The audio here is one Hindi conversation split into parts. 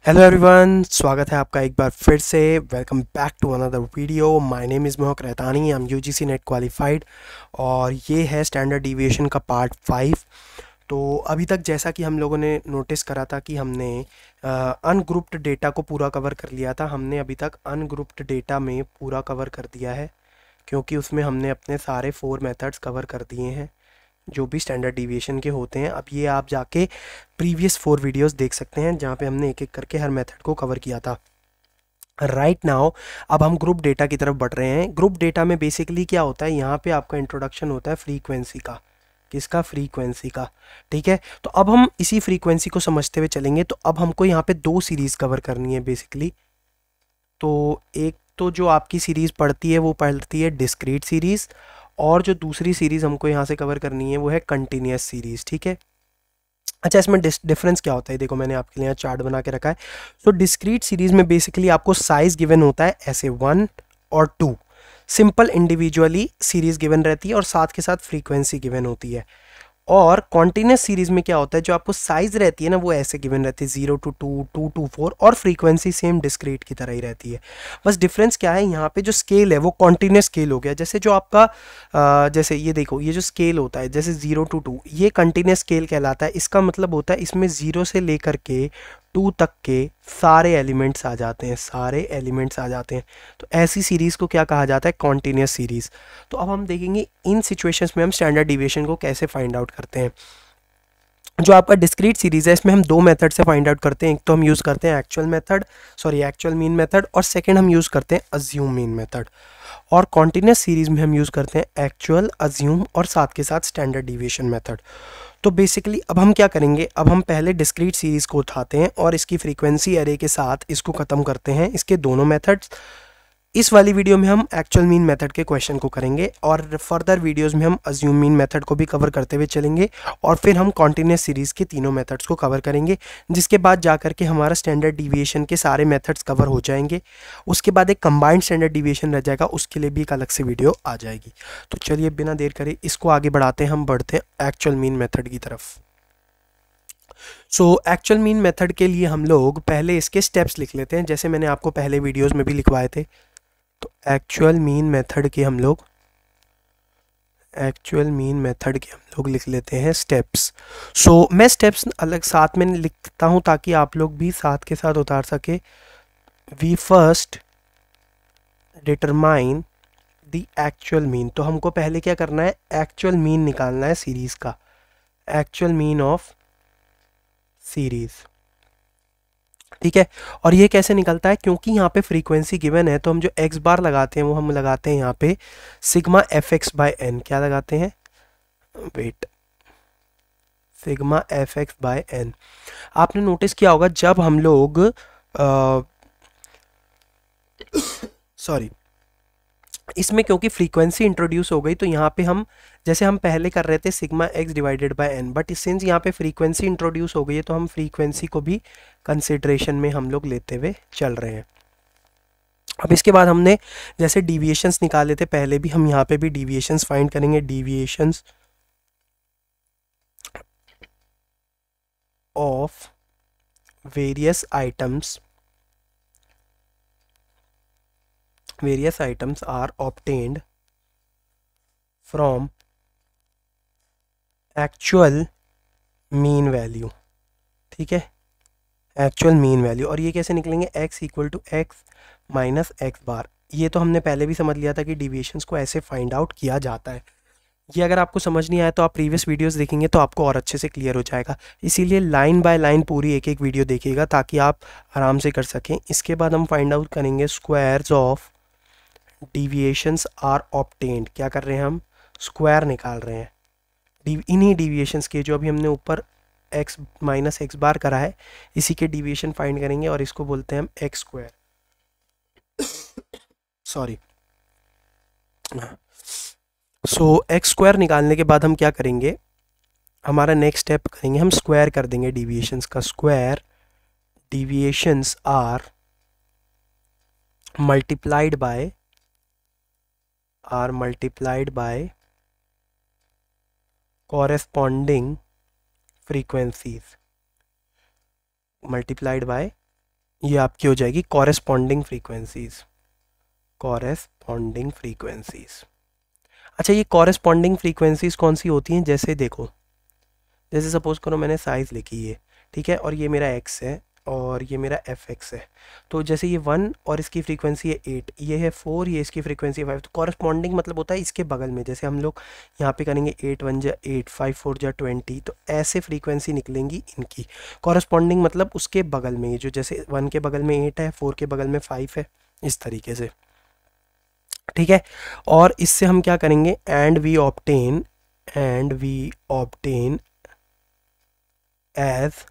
हेलो एवरीवन, स्वागत है आपका एक बार फिर से। Welcome back to another video. My name is Mohak Rahtani, I am UGC NET qualified और ये है स्टैंडर्ड डिविएशन का पार्ट 5। तो अभी तक जैसा कि हम लोगों ने नोटिस करा था कि हमने अनग्रुप्ड डेटा को पूरा कवर कर लिया था। हमने अभी तक अनग्रुप्ड डेटा में पूरा कवर कर दिया है क्योंकि उसमें हमने अपने सारे 4 मेथड्स कवर कर दिए हैं जो भी स्टैंडर्ड डिविएशन के होते हैं। अब ये आप जाके प्रीवियस 4 वीडियोस देख सकते हैं जहाँ पे हमने एक एक करके हर मेथड को कवर किया था। राइट नाउ अब हम ग्रुप डेटा की तरफ बढ़ रहे हैं। ग्रुप डेटा में बेसिकली क्या होता है, यहाँ पे आपका इंट्रोडक्शन होता है फ्रीक्वेंसी का। किसका? फ्रीक्वेंसी का। ठीक है, तो अब हम इसी फ्रीक्वेंसी को समझते हुए चलेंगे। तो अब हमको यहाँ पे 2 सीरीज़ कवर करनी है बेसिकली। तो एक तो जो आपकी सीरीज़ पढ़ती है वो पढ़ती है डिस्क्रीट सीरीज़, और जो दूसरी सीरीज़ हमको यहाँ से कवर करनी है वो है कंटिन्यूस सीरीज़। ठीक है, अच्छा इसमें डिफरेंस क्या होता है, देखो मैंने आपके लिए यहाँ चार्ट बना के रखा है। तो डिस्क्रीट सीरीज़ में बेसिकली आपको साइज गिवन होता है ऐसे 1 और 2, सिंपल इंडिविजुअली सीरीज़ गिवन रहती है और साथ के साथ फ्रीक्वेंसी गिवन होती है। और कॉन्टिन्यूस सीरीज में क्या होता है, जो आपको साइज रहती है ना वो ऐसे गिवन रहती है 0 to 2, 2 to 4, और फ्रीक्वेंसी सेम डिस्क्रीट की तरह ही रहती है। बस डिफरेंस क्या है, यहाँ पे जो स्केल है वो कॉन्टिन्यूस स्केल हो गया। जैसे जो आपका जैसे ये देखो, ये जो स्केल होता है जैसे 0 to 2, ये कंटिन्यूस स्केल कहलाता है। इसका मतलब होता है इसमें 0 से लेकर के 2 तक के सारे एलिमेंट्स आ जाते हैं, सारे एलिमेंट्स आ जाते हैं। तो ऐसी सीरीज़ को क्या कहा जाता है? Continuous series. तो अब हम देखेंगे इन सिचुएशंस में हम स्टैंडर्ड डिविएशन को कैसे फाइंड आउट करते हैं। जो आपका डिस्क्रीट सीरीज़ है इसमें हम 2 मेथड से फाइंड आउट करते हैं। एक तो हम यूज़ करते हैं एक्चुअल मीन मेथड, और सेकेंड हम यूज़ करते हैं अज्यूम मीन मेथड। और कॉन्टिन्यूस सीरीज़ में हम यूज़ करते हैं एक्चुअल, अज्यूम और साथ के साथ स्टैंडर्ड डिविएशन मेथड। तो बेसिकली अब हम क्या करेंगे, अब हम पहले डिस्क्रीट सीरीज़ को उठाते हैं और इसकी फ्रीक्वेंसी एरे के साथ इसको ख़त्म करते हैं, इसके दोनों मेथड्स। इस वाली वीडियो में हम एक्चुअल मीन मेथड के क्वेश्चन को करेंगे और फर्दर वीडियोस में हम अज्यूम मीन मेथड को भी कवर करते हुए चलेंगे, और फिर हम कॉन्टिन्यूस सीरीज़ के तीनों मेथड्स को कवर करेंगे, जिसके बाद जा करके हमारा स्टैंडर्ड डिविएशन के सारे मेथड्स कवर हो जाएंगे। उसके बाद एक कंबाइंड स्टैंडर्ड डिविएशन रह जाएगा, उसके लिए भी एक अलग से वीडियो आ जाएगी। तो चलिए बिना देर करे इसको आगे बढ़ाते हैं, हम बढ़ते हैं एक्चुअल मीन मेथड की तरफ। सो एक्चुअल मीन मेथड के लिए हम लोग पहले इसके स्टेप्स लिख लेते हैं, जैसे मैंने आपको पहले वीडियोज़ में भी लिखवाए थे। तो एक्चुअल मीन मेथड के हम लोग लिख लेते हैं स्टेप्स। सो मैं स्टेप्स अलग साथ में लिखता हूँ ताकि आप लोग भी साथ के साथ उतार सके। We first determine the actual mean. तो हमको पहले क्या करना है, एक्चुअल मीन निकालना है सीरीज का, एक्चुअल मीन ऑफ सीरीज। ठीक है, और ये कैसे निकलता है, क्योंकि यहाँ पे फ्रीक्वेंसी गिवन है तो हम जो एक्स बार लगाते हैं वो हम लगाते हैं यहाँ पे sigma F x by n. क्या लगाते हैं? Wait, sigma F x by n. आपने नोटिस किया होगा जब हम लोग सॉरी इसमें क्योंकि फ्रीक्वेंसी इंट्रोड्यूस हो गई तो यहाँ पे हम जैसे हम पहले कर रहे थे sigma x divided by n, but since यहाँ पे फ्रीक्वेंसी इंट्रोड्यूस हो गई है तो हम फ्रीक्वेंसी को भी कंसिडरेशन में हम लोग लेते हुए चल रहे हैं। अब इसके बाद हमने जैसे डिविएशंस निकाले थे पहले भी, हम यहाँ पे भी डिविएशंस फाइंड करेंगे। Deviations of various items are obtained from actual mean value। ठीक है, एक्चुअल मीन वैल्यू। और ये कैसे निकलेंगे, x equal to X minus X bar. ये तो हमने पहले भी समझ लिया था कि डिविएशंस को ऐसे फाइंड आउट किया जाता है। ये अगर आपको समझ नहीं आया तो आप प्रीवियस वीडियोस देखेंगे तो आपको और अच्छे से क्लियर हो जाएगा। इसीलिए लाइन बाय लाइन पूरी एक एक वीडियो देखिएगा ताकि आप आराम से कर सकें। इसके बाद हम फाइंड आउट करेंगे squares of deviations are obtained. क्या कर रहे हैं हम? स्क्वायर निकाल रहे हैं इन्हीं डिविएशंस के जो अभी हमने ऊपर एक्स माइनस एक्स बार करा है, इसी के डिविएशन फाइंड करेंगे और इसको बोलते हैं हम एक्स स्क्वायर। सॉरी, सो एक्स स्क्वायर निकालने के बाद हम क्या करेंगे, हमारा नेक्स्ट स्टेप करेंगे हम स्क्वायर कर देंगे डिविएशंस का। Square deviations are multiplied by corresponding frequencies, multiplied by ये आपकी हो जाएगी कॉरेस्पॉन्डिंग फ्रीक्वेंसीज, कॉरेस्पॉन्डिंग फ्रीक्वेंसीज। अच्छा, ये कॉरेस्पॉन्डिंग फ्रीक्वेंसीज कौन सी होती हैं? जैसे देखो, जैसे सपोज करो मैंने साइज़ लिखी है, ठीक है, और ये मेरा एक्स है और ये मेरा एफ एक्स है। तो जैसे ये 1 और इसकी फ्रीक्वेंसी है 8, ये है 4, ये इसकी फ्रीक्वेंसी है 5। तो कॉरस्पॉन्डिंग मतलब होता है इसके बगल में। जैसे हम लोग यहाँ पे करेंगे 8 1 जा 8, 5 4 जा 20, तो ऐसे फ्रीक्वेंसी निकलेंगी इनकी। कॉरस्पॉन्डिंग मतलब उसके बगल में, ये जो जैसे 1 के बगल में 8 है, 4 के बगल में 5 है, इस तरीके से, ठीक है। और इससे हम क्या करेंगे, and we obtain as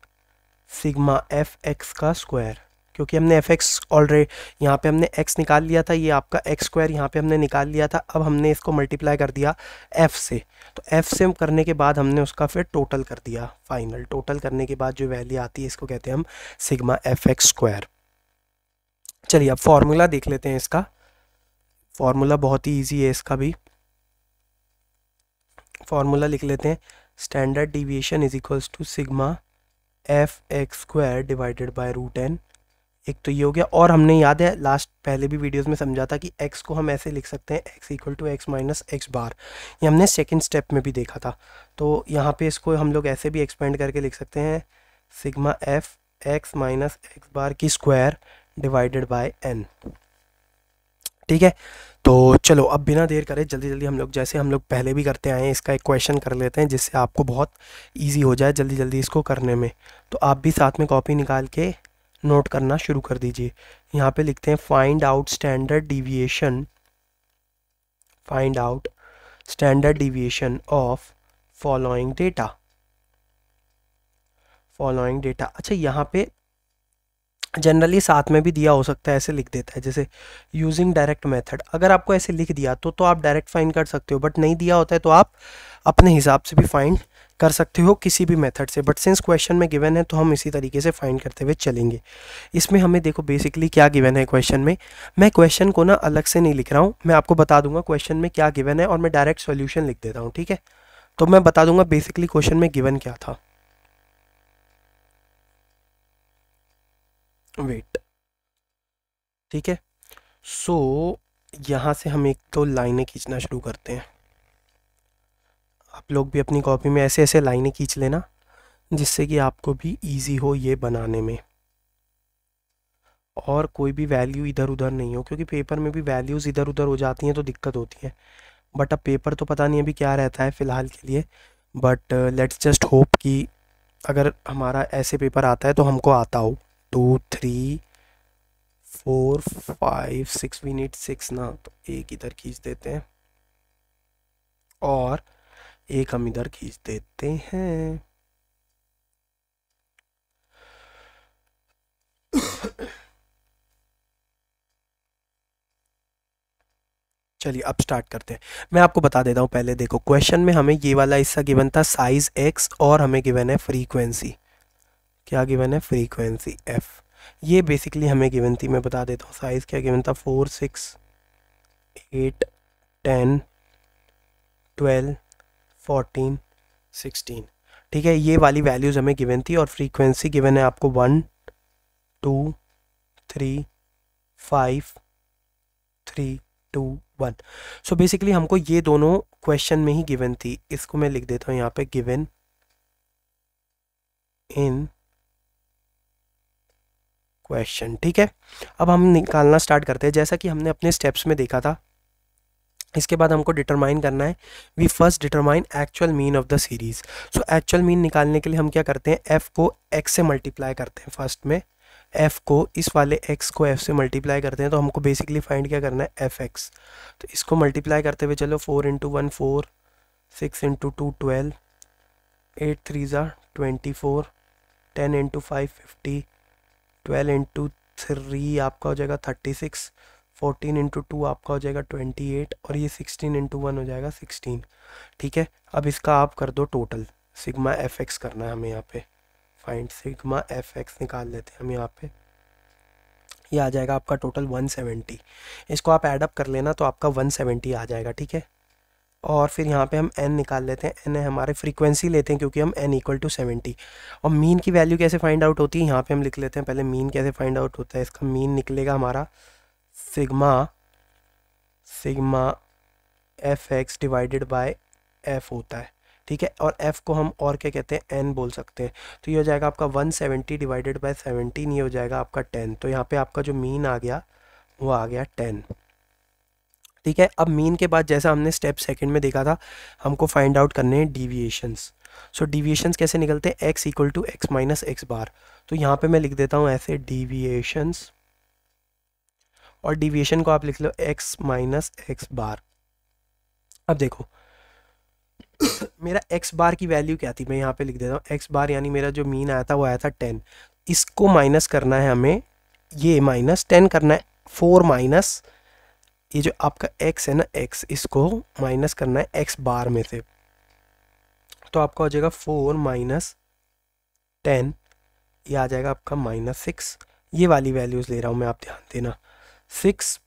sigma F x का स्क्वायर, क्योंकि हमने एफ एक्स ऑलरेडी यहाँ पे हमने एक्स निकाल लिया था, ये आपका एक्स स्क्वायर यहाँ पे हमने निकाल लिया था। अब हमने इसको मल्टीप्लाई कर दिया एफ से, तो एफ से करने के बाद हमने उसका फिर टोटल कर दिया, फाइनल टोटल करने के बाद जो वैल्यू आती है इसको कहते हैं हम सिग्मा एफ एक्स स्क्वायर। चलिए अब फॉर्मूला देख लेते हैं इसका। फॉर्मूला बहुत ही ईजी है इसका भी। फॉर्मूला लिख लेते हैं, standard deviation is equals to sigma F x square divided by root n. एक तो ये हो गया, और हमने याद है लास्ट पहले भी वीडियोस में समझा था कि x को हम ऐसे लिख सकते हैं, x equal to X minus X bar. ये हमने सेकंड स्टेप में भी देखा था। तो यहाँ पे इसको हम लोग ऐसे भी एक्सपेंड करके लिख सकते हैं, sigma F X minus X bar की स्क्वायर डिवाइडेड बाय n, ठीक है। तो चलो अब बिना देर करे जल्दी जल्दी हम लोग, जैसे हम लोग पहले भी करते आए हैं, इसका एक क्वेश्चन कर लेते हैं जिससे आपको बहुत ईजी हो जाए जल्दी जल्दी इसको करने में। तो आप भी साथ में कॉपी निकाल के नोट करना शुरू कर दीजिए। यहाँ पे लिखते हैं find out standard deviation, find out standard deviation of following data, following data. अच्छा, यहाँ पे जनरली साथ में भी दिया हो सकता है, ऐसे लिख देता है जैसे यूजिंग डायरेक्ट मेथड। अगर आपको ऐसे लिख दिया तो आप डायरेक्ट फाइंड कर सकते हो, बट नहीं दिया होता है तो आप अपने हिसाब से भी फाइंड कर सकते हो किसी भी मेथड से। बट सिंस क्वेश्चन में गिवन है तो हम इसी तरीके से फाइंड करते हुए चलेंगे। इसमें हमें देखो बेसिकली क्या गिवन है क्वेश्चन में। मैं क्वेश्चन को ना अलग से नहीं लिख रहा हूँ, मैं आपको बता दूंगा क्वेश्चन में क्या गिवन है और मैं डायरेक्ट सॉल्यूशन लिख देता हूँ, ठीक है। तो मैं बता दूंगा बेसिकली क्वेश्चन में गिवन क्या था। वेट, ठीक है। सो यहाँ से हम एक तो लाइनें खींचना शुरू करते हैं। आप लोग भी अपनी कॉपी में ऐसे ऐसे लाइनें खींच लेना जिससे कि आपको भी इजी हो ये बनाने में, और कोई भी वैल्यू इधर उधर नहीं हो, क्योंकि पेपर में भी वैल्यूज़ इधर उधर हो जाती हैं तो दिक्कत होती है। बट अब पेपर तो पता नहीं अभी क्या रहता है फ़िलहाल के लिए, बट लेट्स जस्ट होप कि अगर हमारा ऐसे पेपर आता है तो हमको आता हो। 2 3 4 5 6, वी नीड 6 ना, तो एक इधर खींच देते हैं और एक हम इधर खींच देते हैं। चलिए अब स्टार्ट करते हैं। मैं आपको बता देता हूँ पहले, देखो क्वेश्चन में हमें ये वाला हिस्सा गिवन था साइज x, और हमें गिवन है फ्रीक्वेंसी, क्या गिवन है, फ्रीक्वेंसी f। ये बेसिकली हमें गिवन थी, मैं बता देता हूँ साइज क्या गिवन था, 4 6 8 10 12 14 16, ठीक है। ये वाली वैल्यूज़ हमें गिवन थी, और फ्रीक्वेंसी गिवन है आपको 1 2 3 5 3 2 1। सो बेसिकली हमको ये दोनों क्वेश्चन में ही गिवन थी। इसको मैं लिख देता हूँ यहाँ पे, गिवन इन क्वेश्चन, ठीक है। अब हम निकालना स्टार्ट करते हैं जैसा कि हमने अपने स्टेप्स में देखा था। इसके बाद हमको डिटरमाइन करना है, we first determine actual mean of the series. So actual mean निकालने के लिए हम क्या करते हैं, एफ़ को एक्स से मल्टीप्लाई करते हैं। फर्स्ट में एफ़ को, इस वाले एक्स को एफ़ से मल्टीप्लाई करते हैं, तो हमको बेसिकली फाइंड क्या करना है, एफ एक्स। तो इसको मल्टीप्लाई करते हुए चलो, 4 × 1 4, 6 × 2 12, 8 3 24, 10 × 5 50, 12 × 3 आपका हो जाएगा 36, 14 × 2 आपका हो जाएगा 28, और ये 16 × 1 हो जाएगा 16, ठीक है। अब इसका आप कर दो टोटल, सिग्मा एफ एक्स करना है हमें यहाँ पे, फाइंड सिग्मा एफ एक्स निकाल लेते हैं हम यहाँ पे। ये आ जाएगा आपका टोटल 170। इसको आप ऐड अप कर लेना तो आपका 170 आ जाएगा, ठीक है। और फिर यहाँ पे हम n निकाल लेते हैं। n है हमारे फ्रीक्वेंसी लेते हैं क्योंकि हम n इक्वल टू 70। और मीन की वैल्यू कैसे फाइंड आउट होती है, यहाँ पे हम लिख लेते हैं पहले मीन कैसे फाइंड आउट होता है। इसका मीन निकलेगा हमारा sigma F x divided bye F होता है, ठीक है। और f को हम और क्या कहते हैं, n बोल सकते हैं। तो ये हो जाएगा आपका 170 डिवाइडेड बाय 17, ये हो जाएगा आपका 10। तो यहाँ पे आपका जो मीन आ गया वो आ गया 10, ठीक है। अब मीन के बाद जैसा हमने स्टेप सेकंड में देखा था, हमको फाइंड आउट करने हैं डिविएशंस। सो डिविएशंस कैसे निकलते हैं, x equal to X minus X bar. तो यहाँ पे मैं लिख देता हूँ ऐसे डिविएशंस, और डिविएशन को आप लिख लो x माइनस एक्स बार। अब देखो मेरा x बार की वैल्यू क्या थी, मैं यहाँ पे लिख देता हूँ x बार, यानी मेरा जो मीन आया था वो आया था 10। इसको माइनस करना है हमें, ये माइनस 10 करना है, 4 माइनस ये जो आपका x है ना x, इसको माइनस करना है x बार में से। तो आपका हो जाएगा 4 माइनस 10, ये आ जाएगा आपका माइनस 6। ये वाली वैल्यूज़ ले रहा हूँ मैं, आप ध्यान देना। 6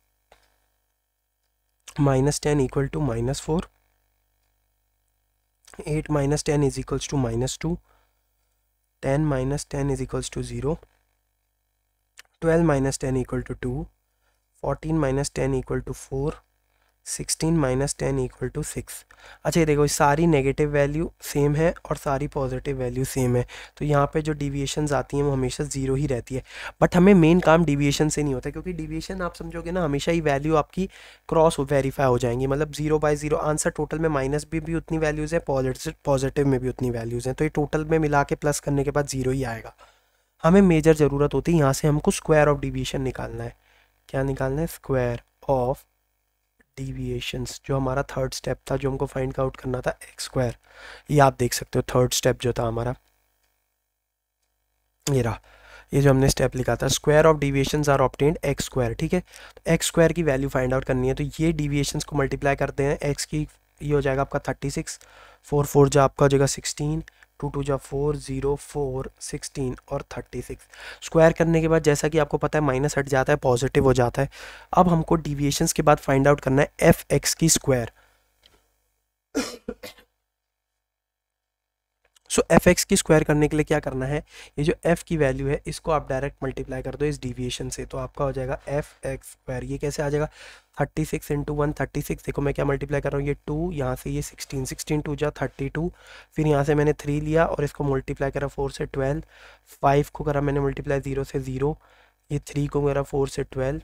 minus 10 equal to minus 4, 8 minus 10 is equals to minus 2, 10 minus 10 is equals to 0, 12 minus 10 equal to 2, 14 minus 10 equal to 4, 16 minus 10 equal to 6। अच्छा ये देखो सारी नेगेटिव वैल्यू सेम है और सारी पॉजिटिव वैल्यू सेम है, तो यहाँ पे जो डिविएशंस आती हैं वो हमेशा ज़ीरो ही रहती है। बट हमें मेन काम डिविएशन से नहीं होता, क्योंकि डिविएशन आप समझोगे ना, हमेशा ही वैल्यू आपकी क्रॉस वेरीफाई हो जाएंगी, मतलब 0 बाय 0 आंसर। टोटल में माइनस भी उतनी वैल्यूज़ है, पॉजिटिव में भी उतनी वैल्यूज़ हैं, तो ये टोटल में मिला के प्लस करने के बाद 0 ही आएगा। हमें मेजर ज़रूरत होती है यहाँ से हमको स्क्वायर ऑफ डिविएशन निकालना है। क्या निकालना है, स्क्वायर ऑफ डिविएशंस। जो हमारा थर्ड स्टेप था, जो हमको फाइंड आउट करना था एक्स स्क्वायर, ये आप देख सकते हो थर्ड स्टेप जो था हमारा, ये रहा। ये जो हमने स्टेप लिखा था, square of deviations are obtained x square, ठीक है। तो एक्स स्क्वायर की वैल्यू फाइंड आउट करनी है, तो ये डिविएशंस को मल्टीप्लाई करते हैं एक्स की, ये हो जाएगा आपका 36, 4 4 जो आपका हो जाएगा 16, 2 2 जा 4, 0 4 16 और 36। स्क्वायर करने के बाद जैसा कि आपको पता है माइनस हट जाता है, पॉजिटिव हो जाता है। अब हमको डिविएशंस के बाद फाइंड आउट करना है एफ एक्स की स्क्वायर। सो एफ एक्स की स्क्वायर करने के लिए क्या करना है, ये जो एफ की वैल्यू है इसको आप डायरेक्ट मल्टीप्लाई कर दो इस डिविएशन से, तो आपका हो जाएगा एफ एक्स स्क्वायर। ये कैसे आ जाएगा, 36 इंटू 1 36, देखो मैं क्या मल्टीप्लाई कर रहा हूँ, ये 2 यहाँ से ये 16, 16 2 जा 32, फिर यहाँ से मैंने 3 लिया और इसको मल्टीप्लाई करा 4 से 12, 5 को करा मैंने मल्टीप्लाई 0 से 0, ये 3 को करा 4 से 12,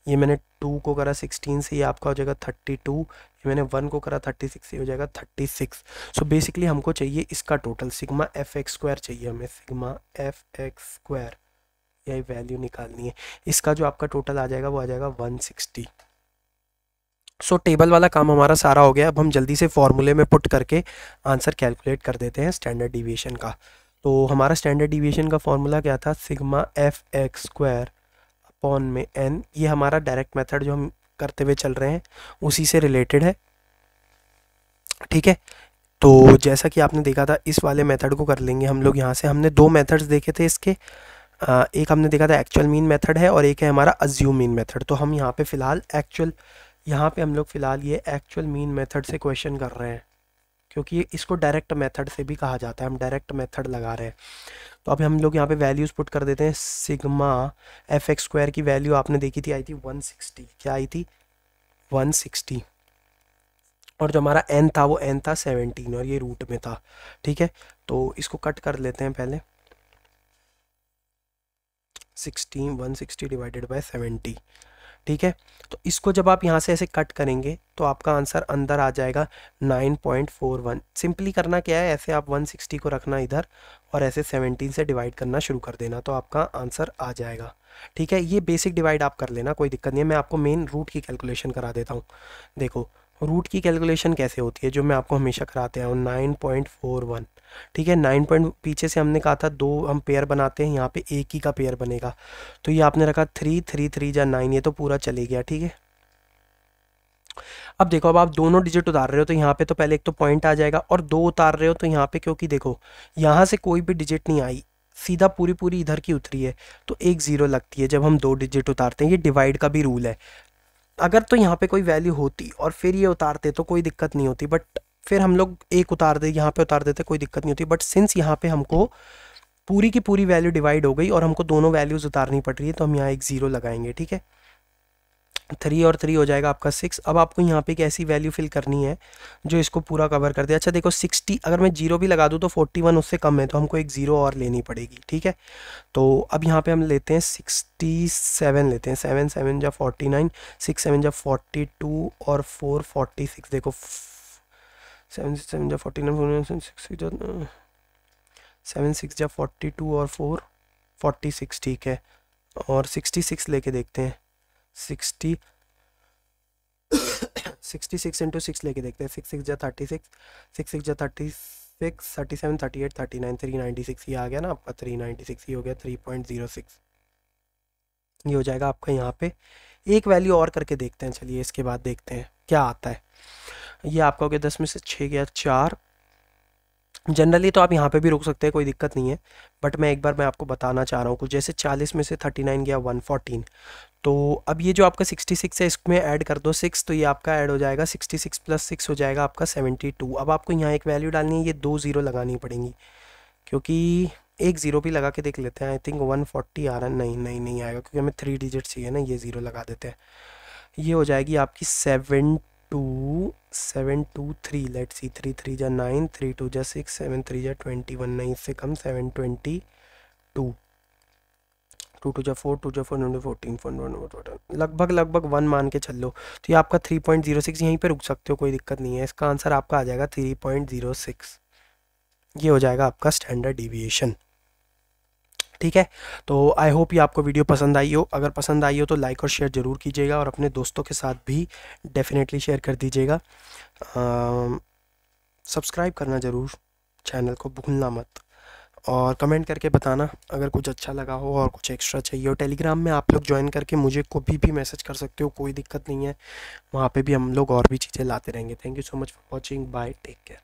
ये मैंने 2 को करा 16 से, ये आपका हो जाएगा 32, ये मैंने 1 को करा 36 से, हो जाएगा 36। सो बेसिकली हमको चाहिए इसका total, sigma F x square चाहिए हमें, सिग्मा एफ एक्स स्क्वायर, यही वैल्यू निकालनी है। इसका जो आपका टोटल आ जाएगा वो आ जाएगा 160। सो टेबल वाला काम हमारा सारा हो गया। अब हम जल्दी से फॉर्मूले में पुट करके आंसर कैलकुलेट कर देते हैं स्टैंडर्ड डिविएशन का। तो हमारा स्टैंडर्ड डिविएशन का फॉर्मूला क्या था, sigma F x square upon में n। ये हमारा डायरेक्ट मेथड जो हम करते हुए चल रहे हैं उसी से रिलेटेड है, ठीक है। तो जैसा कि आपने देखा था, इस वाले मेथड को कर लेंगे हम लोग। यहाँ से हमने दो मेथड्स देखे थे इसके, एक हमने देखा था एक्चुअल मीन मेथड है और एक है हमारा अज्यूम मीन मेथड। तो हम यहाँ पे फ़िलहाल यहाँ पे हम लोग फ़िलहाल ये एक्चुअल मीन मेथड से क्वेश्चन कर रहे हैं, क्योंकि इसको डायरेक्ट मेथड से भी कहा जाता है, हम डायरेक्ट मेथड लगा रहे हैं। तो अभी हम लोग यहाँ पे वैल्यूज़ पुट कर देते हैं। सिग्मा एफ एक्स स्क्वायर की वैल्यू आपने देखी थी, आई थी 160। क्या आई थी, 160। और जो हमारा n था वो n था 17 और ये रूट में था, ठीक है। तो इसको कट कर लेते हैं पहले, 160 डिवाइडेड बाय 70, ठीक है। तो इसको जब आप यहाँ से ऐसे कट करेंगे तो आपका आंसर अंदर आ जाएगा 9.41। सिंपली करना क्या है, ऐसे आप 160 को रखना इधर और ऐसे 17 से डिवाइड करना शुरू कर देना, तो आपका आंसर आ जाएगा, ठीक है। ये बेसिक डिवाइड आप कर लेना, कोई दिक्कत नहीं है। मैं आपको मेन रूट की कैलकुलेशन करा देता हूँ। देखो रूट की कैलकुलेशन कैसे होती है, जो मैं आपको हमेशा कराते हैं, 9.41, ठीक है। 9 पॉइंट पीछे से हमने कहा था 2 हम पेयर बनाते हैं, यहाँ पे एक ही का पेयर बनेगा, तो ये आपने रखा 3 3 3 जा 9, ये तो पूरा चले गया, ठीक है। अब देखो, अब आप दोनों डिजिट उतार रहे हो तो यहाँ पे तो पहले एक तो पॉइंट आ जाएगा, और 2 उतार रहे हो तो यहाँ पे, क्योंकि देखो यहाँ से कोई भी डिजिट नहीं आई, सीधा पूरी इधर की उतरी है, तो एक 0 लगती है जब हम 2 डिजिट उतारते हैं। ये डिवाइड का भी रूल है, अगर तो यहाँ पे कोई वैल्यू होती और फिर ये उतारते तो कोई दिक्कत नहीं होती, बट फिर हम लोग एक उतार दे यहाँ पे उतार देते कोई दिक्कत नहीं होती, बट सिंस यहाँ पे हमको पूरी की पूरी वैल्यू डिवाइड हो गई और हमको दोनों वैल्यूज़ उतारनी पड़ रही है, तो हम यहाँ एक ज़ीरो लगाएंगे। ठीक है, 3 और 3 हो जाएगा आपका 6। अब आपको यहाँ पे एक ऐसी वैल्यू फिल करनी है जो इसको पूरा कवर कर दे। अच्छा देखो 60, अगर मैं जीरो भी लगा दूँ तो 41 उससे कम है, तो हमको एक ज़ीरो और लेनी पड़ेगी। ठीक है, तो अब यहाँ पे हम लेते हैं 67 लेते हैं। 7 7 जा 49, 6 7 जा 42 और 4 46। देखो 7 7 जा 49, 7 6 जा 42 और 4 46। ठीक है, और 66 लेके देखते हैं। 66 इंटू 6 लेके देखते हैं। 6 6 जा 36, 6 6 जा 36, 37 38 39 396। ये आ गया ना आपका 396, ये हो गया 3.06। ये हो जाएगा आपका यहाँ पे। एक वैल्यू और करके देखते हैं, चलिए इसके बाद देखते हैं क्या आता है। ये आपका हो गया 10 में से 6 गया 4। जनरली तो आप यहाँ पे भी रुक सकते हैं, कोई दिक्कत नहीं है, बट मैं आपको बताना चाह रहा हूँ कुछ। जैसे 40 में से 39 गया 114, तो अब ये जो आपका 66 है इसमें ऐड कर दो 6, तो ये आपका ऐड हो जाएगा 66 प्लस 6 हो जाएगा आपका 72। अब आपको यहाँ एक वैल्यू डालनी है, ये 2 ज़ीरो लगानी पड़ेंगी, क्योंकि एक ज़ीरो भी लगा के देख लेते हैं। आई थिंक 140 आ रहा है। नहीं नहीं नहीं आएगा, क्योंकि हमें 3 डिजिट चाहिए ना, ये ज़ीरो लगा देते हैं। ये हो जाएगी आपकी 72723। लेट्स सी, 3 3 जा 9, 3 2 जा 6, 7 3 जा 21, नहीं इससे कम 722, 2 2 जा 4, 2 जा 4 14 14, लगभग 1 मान के चल लो। तो ये आपका 3.06, यहीं पे रुक सकते हो, कोई दिक्कत नहीं है। इसका आंसर आपका आ जाएगा 3.06। ये हो जाएगा आपका स्टैंडर्ड डिविएशन। ठीक है, तो आई होप ये आपको वीडियो पसंद आई हो। अगर पसंद आई हो तो लाइक और शेयर ज़रूर कीजिएगा, और अपने दोस्तों के साथ भी डेफिनेटली शेयर कर दीजिएगा। सब्सक्राइब करना ज़रूर, चैनल को भूलना मत, और कमेंट करके बताना अगर कुछ अच्छा लगा हो और कुछ एक्स्ट्रा चाहिए हो। टेलीग्राम में आप लोग ज्वाइन करके मुझे कभी भी मैसेज कर सकते हो, कोई दिक्कत नहीं है। वहाँ पे भी हम लोग और भी चीज़ें लाते रहेंगे। Thank you so much for watching, bye, take care.